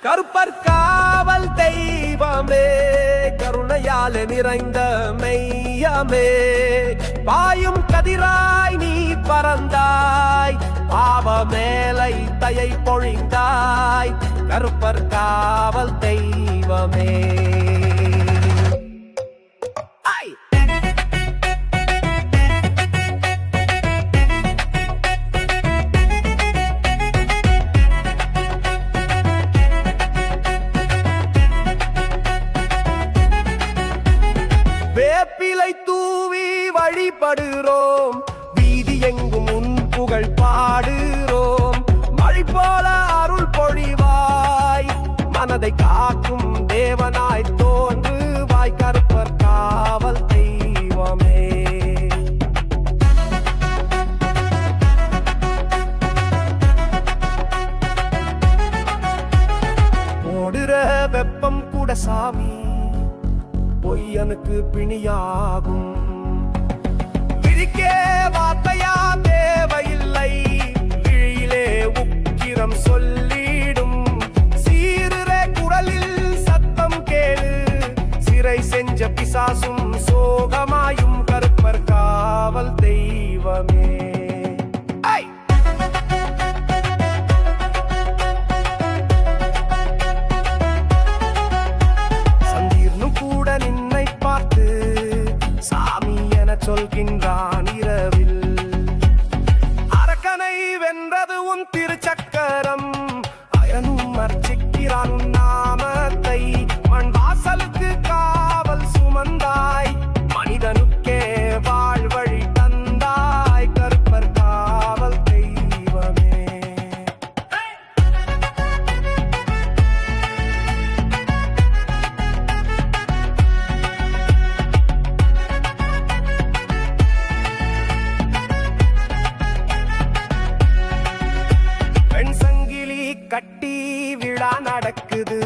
கருப்பர் காவல் தெய்வமே, கருணையால் நிறைந்த மெய்யமே, பாயும் கதிராய் நீ பறந்தாய், பாவ மேலை தயை பொழிந்தாய், கருப்பர் காவல் தெய்வமே. வேப்பிலை தூவி வழிபடுகிறோம், வீதி எங்கும் உன் புகழ் பாடுகிறோம், மழை போல அருள் பொழிவாய், மனதை காக்கும் தேவனாய் தோன்றுவாய், கருப்பர் காவல் தெய்வமே. ஓடுற வெப்பம் கூட சாமி பொய்யனுக்கு பிணியாகும், விழிக்கே வார்த்தையா தேவையில்லை, விழியிலே உக்கிரம் சொல்லிடும், சீருரே குரலில் சத்தம் கேளு, சிறை செஞ்ச பிசாசும் சோகமாயும், கருப்பர் காவல் தெய்வமே. சொல்கின்றான் இரவில், அரக்கனை வென்றது உன் திருச்சக்கரம், அயனும் அர்ச்சிக்கிறான் உன் நாமத்தை, மண் வாசலுக்கு காவல் சுமந்தாய், மனிதனுக்கே வாழ்வழி தந்தாய், கருப்பர் காவல் தெய்வமே. கட்டி விழா நடக்குது,